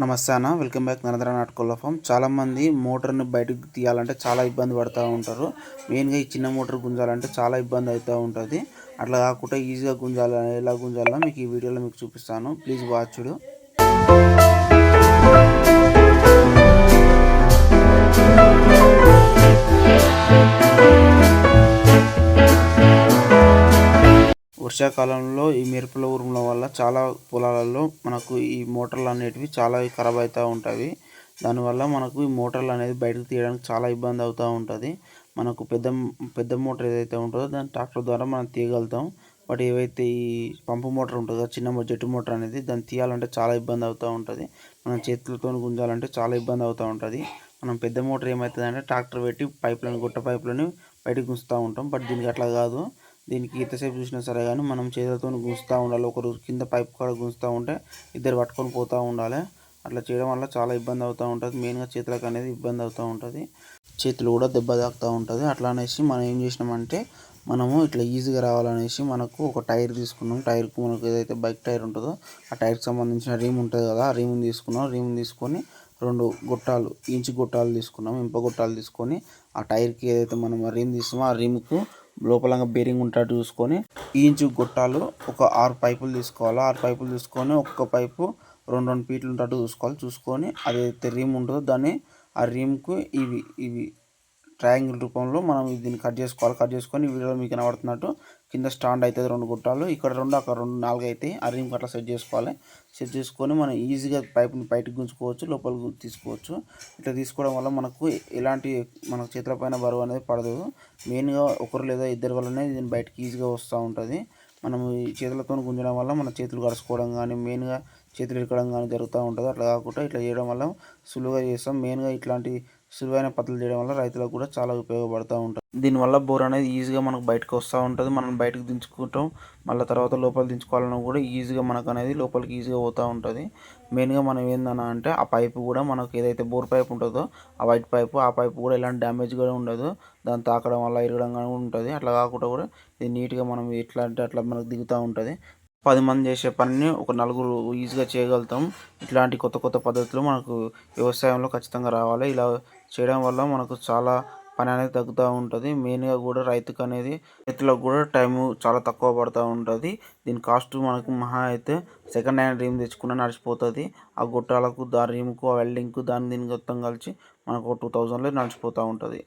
నమస్తే అన్న, welcome back Narendra నాటుకోళ్ల ఫామ్. చాలామంది మోటార్ని బయటకు తీయాలంటే చాలా ఇబ్బంది పడుతూ ఉంటారు. మెయిన్గా ఈ చిన్న మోటార్ గుంజాలంటే చాలా ఇబ్బంది అవుతూ ఉంటుంది. అట్లా కాకుండా ఈజీగా గుంజాలని ఎలా గుంజాలో మీకు ఈ వీడియోలో మీకు చూపిస్తాను. ప్లీజ్ వాచ్డు. వర్షాకాలంలో ఈ మెరుపుల ఉరుముల వల్ల చాలా పొలాలలో మనకు ఈ మోటార్లు అనేటివి చాలా ఖరాబ్ అవుతూ ఉంటాయి. దానివల్ల మనకు ఈ మోటార్లు అనేది బయటకు తీయడానికి చాలా ఇబ్బంది అవుతూ ఉంటుంది. మనకు పెద్ద మోటార్ ఏదైతే ఉంటుందో దాన్ని ట్రాక్టర్ ద్వారా మనం తీయగలుగుతాం. బట్ ఏవైతే ఈ పంపు మోటార్ ఉంటుందో చిన్న జెట్ మోటార్ అనేది దాన్ని తీయాలంటే చాలా ఇబ్బంది అవుతూ ఉంటుంది. మనం చేతులతో గుంజాలంటే చాలా ఇబ్బంది అవుతూ ఉంటుంది. మనం పెద్ద మోటార్ ఏమవుతుందంటే ట్రాక్టర్ పెట్టి గుట్ట పైపులని బయటకు గుంజుతూ ఉంటాం. బట్ దీనికి అట్లా కాదు. దీనికి ఎంతసేపు చూసినా సరే కానీ మనం చేతులతో గుంజుతూ ఉండాలి. ఒకరు కింద పైప్ కాడ గుంజుతూ ఉంటే ఇద్దరు పట్టుకొని పోతూ ఉండాలి. అట్లా చేయడం వల్ల చాలా ఇబ్బంది అవుతూ ఉంటుంది. మెయిన్గా చేతులకు అనేది ఇబ్బంది అవుతూ ఉంటుంది. చేతులు కూడా దెబ్బ తాకుతూ ఉంటుంది. అట్లా అనేసి మనం ఏం చేసినామంటే మనము ఇట్లా ఈజీగా రావాలనేసి మనకు ఒక టైర్ తీసుకున్నాం. టైర్కు మనకు ఏదైతే బైక్ టైర్ ఉంటుందో ఆ టైర్కి సంబంధించిన రీమ్ ఉంటుంది కదా, ఆ రీమ్ తీసుకున్నాం. రీమ్ తీసుకొని 2 గొట్టాలు ఇంచు గొట్టాలు తీసుకున్నాం. ఇంప గొట్టాలు తీసుకొని ఆ టైర్కి ఏదైతే మనం రీమ్ తీస్తామో ఆ రీమ్కు లోపలంగా బేరింగ్ ఉంటాడు చూసుకొని ఈ ఇంచు గొట్టాలు ఒక 6 పైపులు తీసుకోవాలి. 6 పైపులు తీసుకొని ఒక్కొక్క పైపు 2 ఫీట్లు ఉంటాడు చూసుకొని అదైతే రీమ్ ఉంటుందో దాన్ని ఆ రీమ్కు ఇవి ట్రయాంగిల్ రూపంలో మనం దీన్ని కట్ చేసుకోవాలి. కట్ చేసుకొని వీడియోలో మీకు కనబడుతున్నట్టు కింద స్టాండ్ అవుతుంది 2 గొట్టాలు, ఇక్కడ 2 అక్కడ 2 4 అవుతాయి. ఆ రీమ్కి అట్లా సెట్ చేసుకోవాలి. సెట్ చేసుకొని మనం ఈజీగా పైపుని బయటకు గుంజుకోవచ్చు, లోపలికి తీసుకోవచ్చు. ఇట్లా తీసుకోవడం వల్ల మనకు ఎలాంటి మన చేతుల పైన బరువు అనేది పడదు. మెయిన్గా ఒకరు లేదా ఇద్దరి వల్లనే దీన్ని బయటకు ఈజీగా వస్తూ ఉంటుంది. మనం ఈ చేతులతో గుంజడం వల్ల మన చేతులు కడుచుకోవడం కానీ మెయిన్గా చేతులు ఇరకడం కానీ జరుగుతూ ఉంటుంది. అట్లా కాకుండా ఇట్లా చేయడం వల్ల సులువుగా చేస్తాం. మెయిన్గా ఇట్లాంటి సులువైన పద్ధతులు చేయడం వల్ల రైతులకు కూడా చాలా ఉపయోగపడుతూ ఉంటుంది. దీనివల్ల బోర్ అనేది ఈజీగా మనకు బయటకు వస్తూ ఉంటుంది. మనం బయటకు దించుకుంటాం. మళ్ళీ తర్వాత లోపల దించుకోవాలన్నా కూడా ఈజీగా మనకు అనేది లోపలికి ఈజీగా పోతూ ఉంటుంది. మెయిన్గా మనం ఏందన్నా అంటే ఆ పైపు కూడా మనకు ఏదైతే బోర్ పైప్ ఉంటుందో ఆ వైట్ పైపు, ఆ పైపు కూడా ఎలాంటి డ్యామేజ్ కూడా ఉండదు. దాన్ని తాకడం వల్ల ఇరగడం కానీ ఉంటుంది. అట్లా కాకుండా కూడా ఇది నీట్గా మనం ఎట్లా అంటే అట్లా మనకు దిగుతూ ఉంటుంది. 10 మంది చేసే పనిని ఒక 4 ఈజీగా చేయగలుగుతాం. ఇట్లాంటి కొత్త పద్ధతులు మనకు వ్యవసాయంలో ఖచ్చితంగా రావాలి. ఇలా చేయడం వల్ల మనకు చాలా పని అనేది తగ్గుతూ ఉంటుంది. మెయిన్గా కూడా రైతుకు అనేది రైతులకు కూడా టైము చాలా తక్కువ పడుతూ ఉంటుంది. దీని కాస్ట్ మనకు మహా అయితే సెకండ్ హ్యాండ్ రీమ్ తెచ్చుకున్న నడిచిపోతుంది. ఆ గొట్టాలకు దాని రీమ్కు ఆ వెల్డింగ్కు దీనికి మొత్తం కలిసి మనకు 2000లో నడిచిపోతూ ఉంటుంది.